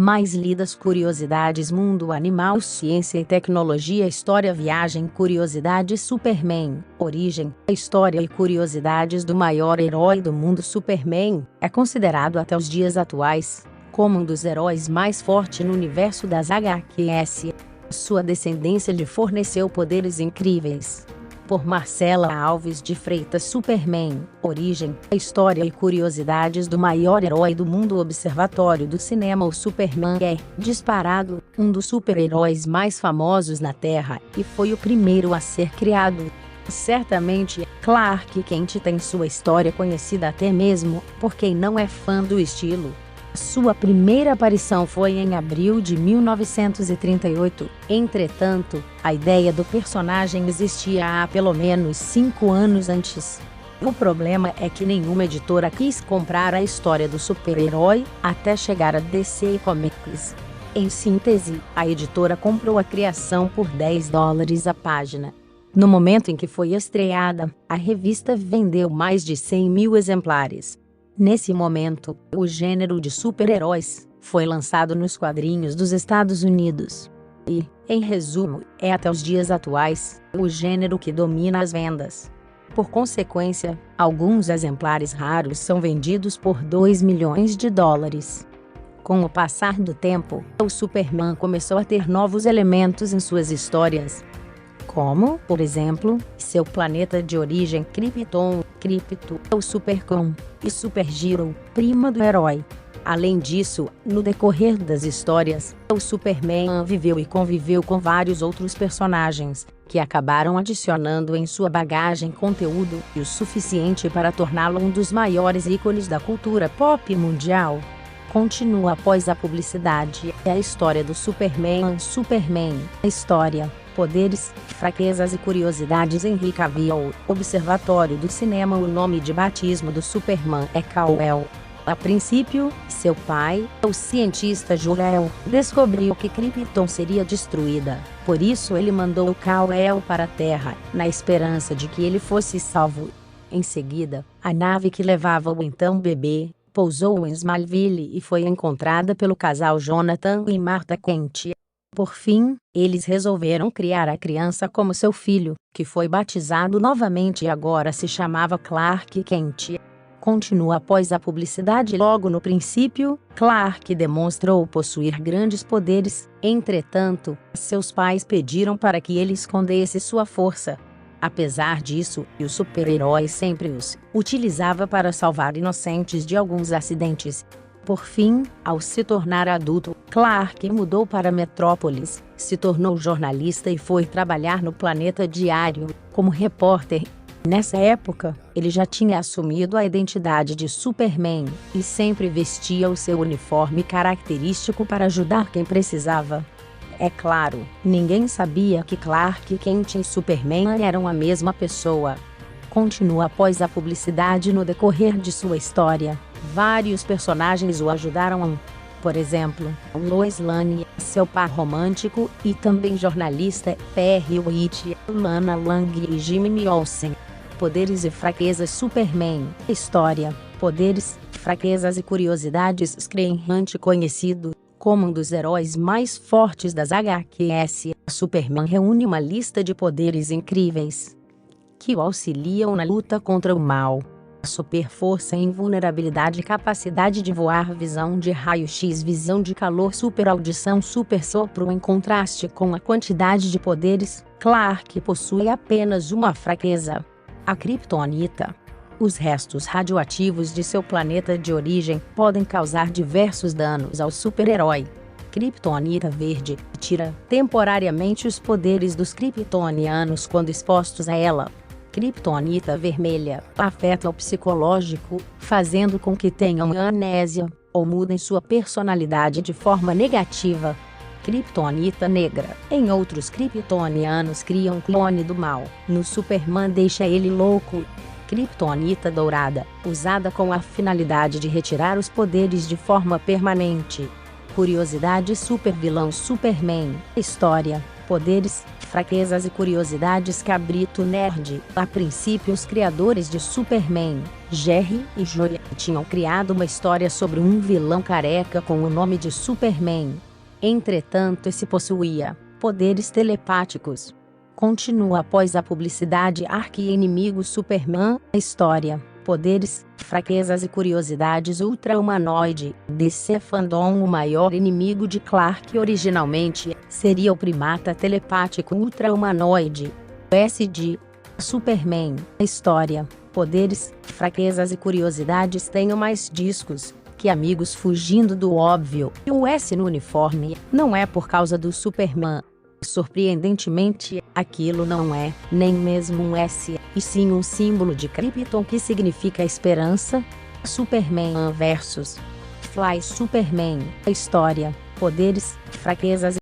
Mais lidas: curiosidades, mundo animal, ciência e tecnologia, história, viagem, curiosidades, Superman, origem, história e curiosidades do maior herói do mundo. Superman é considerado até os dias atuais como um dos heróis mais fortes no universo das HQs. Sua descendência lhe forneceu poderes incríveis. Por Marcela Alves de Freitas. Superman, origem, história e curiosidades do maior herói do mundo. Observatório do cinema. O Superman é, disparado, um dos super-heróis mais famosos na Terra, e foi o primeiro a ser criado. Certamente, Clark Kent tem sua história conhecida até mesmo por quem não é fã do estilo. Sua primeira aparição foi em abril de 1938, entretanto, a ideia do personagem existia há pelo menos 5 anos antes. O problema é que nenhuma editora quis comprar a história do super-herói, até chegar a DC Comics. Em síntese, a editora comprou a criação por $10 a página. No momento em que foi estreada, a revista vendeu mais de 100 mil exemplares. Nesse momento, o gênero de super-heróis foi lançado nos quadrinhos dos Estados Unidos. E, em resumo, é até os dias atuais o gênero que domina as vendas. Por consequência, alguns exemplares raros são vendidos por $2 milhões. Com o passar do tempo, o Superman começou a ter novos elementos em suas histórias, como, por exemplo, seu planeta de origem Krypton, Krypto, o Supercon e Supergirl, prima do herói. Além disso, no decorrer das histórias, o Superman viveu e conviveu com vários outros personagens, que acabaram adicionando em sua bagagem conteúdo o suficiente para torná-lo um dos maiores ícones da cultura pop mundial. Continua após a publicidade. É a história do Superman. Superman, história, poderes, fraquezas e curiosidades. Henry Cavill. Observatório do cinema. O nome de batismo do Superman é Kal-El. A princípio, seu pai, o cientista Jor-El, descobriu que Krypton seria destruída. Por isso ele mandou Kal-El para a Terra, na esperança de que ele fosse salvo. Em seguida, a nave que levava o então bebê pousou em Smallville e foi encontrada pelo casal Jonathan e Martha Kent. Por fim, eles resolveram criar a criança como seu filho, que foi batizado novamente e agora se chamava Clark Kent. Continua após a publicidade. Logo no princípio, Clark demonstrou possuir grandes poderes, entretanto, seus pais pediram para que ele escondesse sua força. Apesar disso, o super-herói sempre os utilizava para salvar inocentes de alguns acidentes. Por fim, ao se tornar adulto, Clark mudou para Metrópolis, se tornou jornalista e foi trabalhar no Planeta Diário, como repórter. Nessa época, ele já tinha assumido a identidade de Superman, e sempre vestia o seu uniforme característico para ajudar quem precisava. É claro, ninguém sabia que Clark Kent e Superman eram a mesma pessoa. Continua após a publicidade. No decorrer de sua história, vários personagens o ajudaram. Por exemplo, Lois Lane, seu par romântico e também jornalista, Perry White, Lana Lang e Jimmy Olsen. Poderes e fraquezas. Superman, história, poderes, fraquezas e curiosidades. Grant, conhecido como um dos heróis mais fortes das HQs, Superman reúne uma lista de poderes incríveis que o auxiliam na luta contra o mal. Super força, invulnerabilidade, capacidade de voar, visão de raio-x, visão de calor, super audição, super sopro. Em contraste com a quantidade de poderes, Clark possui apenas uma fraqueza: a kryptonita. Os restos radioativos de seu planeta de origem podem causar diversos danos ao super-herói. Kryptonita verde tira temporariamente os poderes dos kryptonianos quando expostos a ela. Kryptonita vermelha afeta o psicológico, fazendo com que tenham amnésia ou mudem sua personalidade de forma negativa. Kryptonita negra. Em outros kryptonianos cria um clone do mal. No Superman deixa ele louco. Kryptonita dourada, usada com a finalidade de retirar os poderes de forma permanente. Curiosidade. Super vilão. Superman, história, poderes, fraquezas e curiosidades. Cabrito Nerd. A princípio, os criadores de Superman, Jerry e Joy, tinham criado uma história sobre um vilão careca com o nome de Superman. Entretanto, esse possuía poderes telepáticos. Continua após a publicidade. Arqui-inimigo Superman. A história, poderes, fraquezas e curiosidades. Ultra-humanoide. DC Fandom. O maior inimigo de Clark originalmente seria o primata telepático ultra-humanoide. SD. Superman. A história, poderes, fraquezas e curiosidades. Tenho mais discos que amigos fugindo do óbvio. E o S no uniforme não é por causa do Superman. Surpreendentemente, aquilo não é nem mesmo um S, e sim um símbolo de Krypton que significa esperança. Superman vs Fly Superman. A história, poderes, fraquezas